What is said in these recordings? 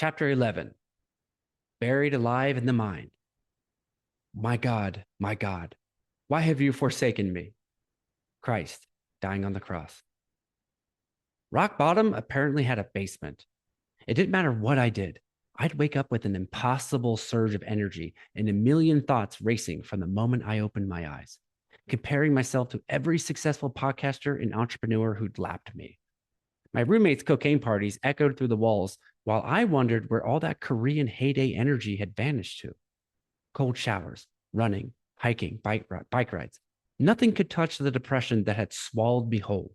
Chapter 11. Buried alive in the mind. My God, why have you forsaken me? Christ dying on the cross. Rock bottom apparently had a basement. It didn't matter what I did. I'd wake up with an impossible surge of energy and a million thoughts racing from the moment I opened my eyes, comparing myself to every successful podcaster and entrepreneur who'd lapped me. My roommate's cocaine parties echoed through the walls while I wondered where all that Korean heyday energy had vanished to. Cold showers, running, hiking, bike rides. Nothing could touch the depression that had swallowed me whole.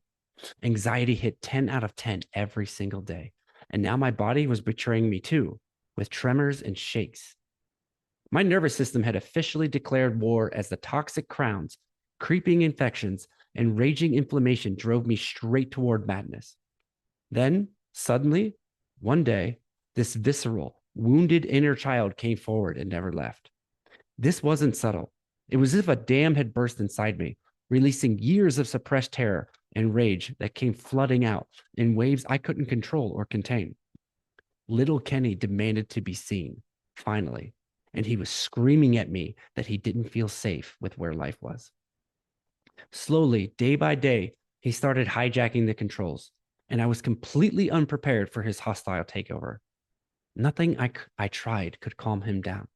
Anxiety hit 10 out of 10 every single day. And now my body was betraying me too, with tremors and shakes. My nervous system had officially declared war as the toxic crowns, creeping infections, and raging inflammation drove me straight toward madness. Then, suddenly, one day, this visceral, wounded inner child came forward and never left. This wasn't subtle. It was as if a dam had burst inside me, releasing years of suppressed terror and rage that came flooding out in waves I couldn't control or contain. Little Kenny demanded to be seen, finally, and he was screaming at me that he didn't feel safe with where life was. Slowly, day by day, he started hijacking the controls, and I was completely unprepared for his hostile takeover. Nothing I tried could calm him down.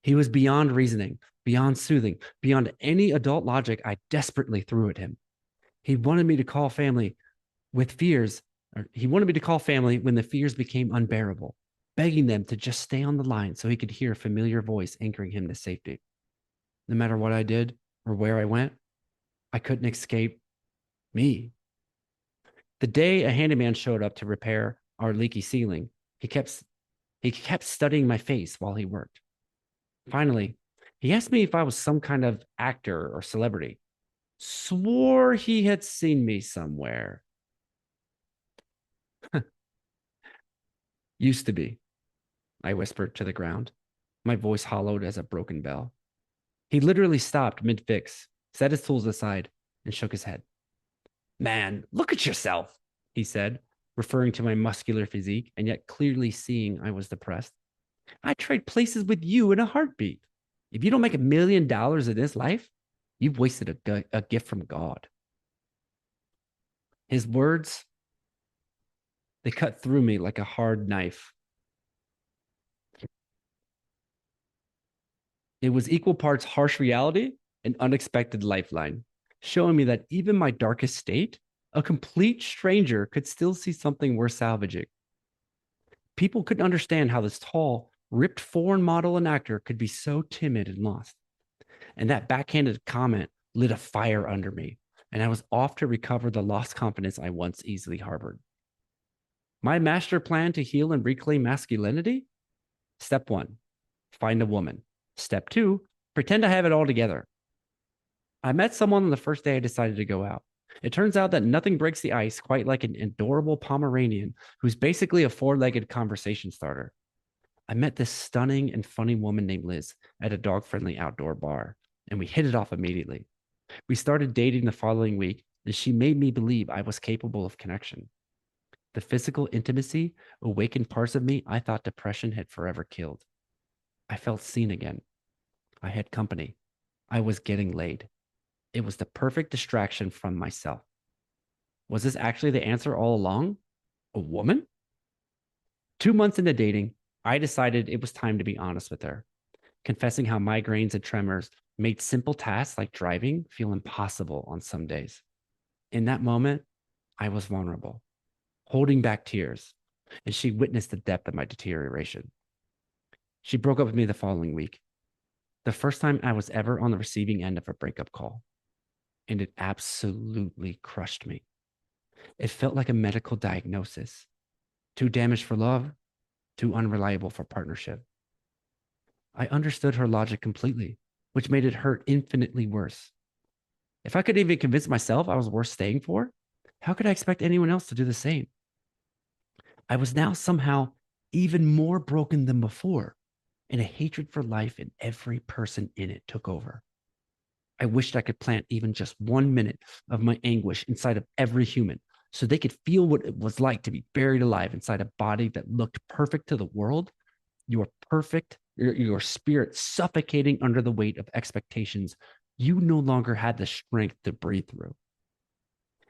He was beyond reasoning, beyond soothing, beyond any adult logic I desperately threw at him. He wanted me to call family with fears, or he wanted me to call family when the fears became unbearable, begging them to just stay on the line so he could hear a familiar voice anchoring him to safety. No matter what I did or where I went, I couldn't escape me. The day a handyman showed up to repair our leaky ceiling, he kept studying my face while he worked. Finally, he asked me if I was some kind of actor or celebrity. Swore he had seen me somewhere. Used to be, I whispered to the ground, my voice hollowed as a broken bell. He literally stopped mid-fix, set his tools aside, and shook his head. Man, look at yourself, he said, referring to my muscular physique and yet clearly seeing I was depressed. I'd trade places with you in a heartbeat. If you don't make $1 million in this life, you've wasted a gift from God. His words, they cut through me like a hard knife. It was equal parts harsh reality and unexpected lifeline, showing me that even my darkest state, a complete stranger could still see something worth salvaging. People couldn't understand how this tall, ripped foreign model and actor could be so timid and lost. And that backhanded comment lit a fire under me, and I was off to recover the lost confidence I once easily harbored. My master plan to heal and reclaim masculinity? Step 1, find a woman. Step 2, pretend I have it all together. I met someone on the first day I decided to go out. It turns out that nothing breaks the ice quite like an adorable Pomeranian who's basically a four-legged conversation starter. I met this stunning and funny woman named Liz at a dog-friendly outdoor bar, and we hit it off immediately. We started dating the following week, and she made me believe I was capable of connection. The physical intimacy awakened parts of me I thought depression had forever killed. I felt seen again. I had company. I was getting laid. It was the perfect distraction from myself. Was this actually the answer all along? A woman? 2 months into dating, I decided it was time to be honest with her, confessing how migraines and tremors made simple tasks like driving feel impossible on some days. In that moment, I was vulnerable, holding back tears, and she witnessed the depth of my deterioration. She broke up with me the following week, the first time I was ever on the receiving end of a breakup call, and it absolutely crushed me. It felt like a medical diagnosis. Too damaged for love, too unreliable for partnership. I understood her logic completely, which made it hurt infinitely worse. If I could even convince myself I was worth staying for, how could I expect anyone else to do the same? I was now somehow even more broken than before, and a hatred for life and every person in it took over. I wished I could plant even just 1 minute of my anguish inside of every human, so they could feel what it was like to be buried alive inside a body that looked perfect to the world. Your perfect, your spirit suffocating under the weight of expectations you no longer had the strength to breathe through.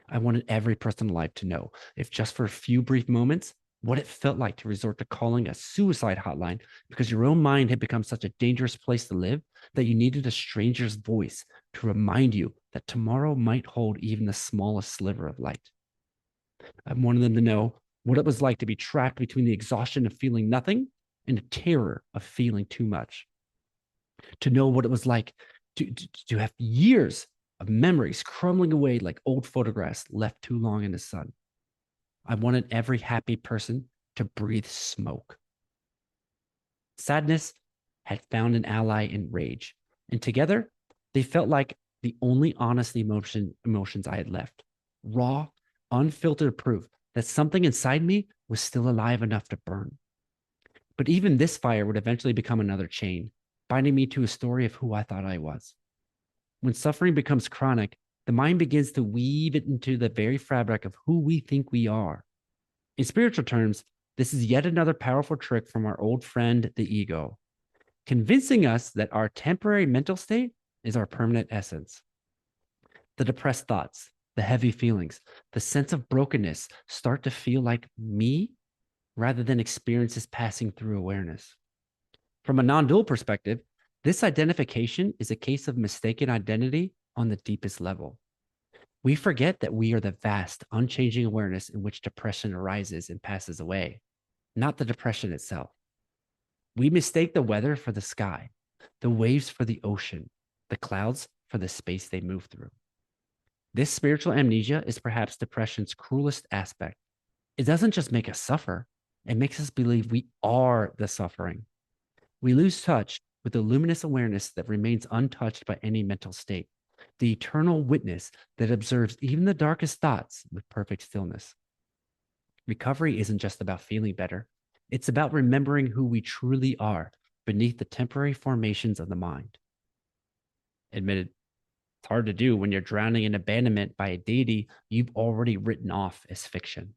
I wanted every person alive to know, if just for a few brief moments, what it felt like to resort to calling a suicide hotline because your own mind had become such a dangerous place to live that you needed a stranger's voice to remind you that tomorrow might hold even the smallest sliver of light. I wanted them to know what it was like to be trapped between the exhaustion of feeling nothing and the terror of feeling too much. To know what it was like to have years of memories crumbling away like old photographs left too long in the sun. I wanted every happy person to breathe smoke. Sadness had found an ally in rage, and together they felt like the only honest emotions I had left. Raw, unfiltered proof that something inside me was still alive enough to burn. But even this fire would eventually become another chain, binding me to a story of who I thought I was. When suffering becomes chronic, the mind begins to weave it into the very fabric of who we think we are. In spiritual terms, this is yet another powerful trick from our old friend, the ego, convincing us that our temporary mental state is our permanent essence. The depressed thoughts, the heavy feelings, the sense of brokenness start to feel like me rather than experiences passing through awareness. From a non-dual perspective, this identification is a case of mistaken identity on the deepest level. We forget that we are the vast, unchanging awareness in which depression arises and passes away, not the depression itself. We mistake the weather for the sky, the waves for the ocean, the clouds for the space they move through. This spiritual amnesia is perhaps depression's cruelest aspect. It doesn't just make us suffer, it makes us believe we are the suffering. We lose touch with the luminous awareness that remains untouched by any mental state, the eternal witness that observes even the darkest thoughts with perfect stillness. Recovery isn't just about feeling better, it's about remembering who we truly are beneath the temporary formations of the mind. Admitted, it's hard to do when you're drowning in abandonment by a deity you've already written off as fiction.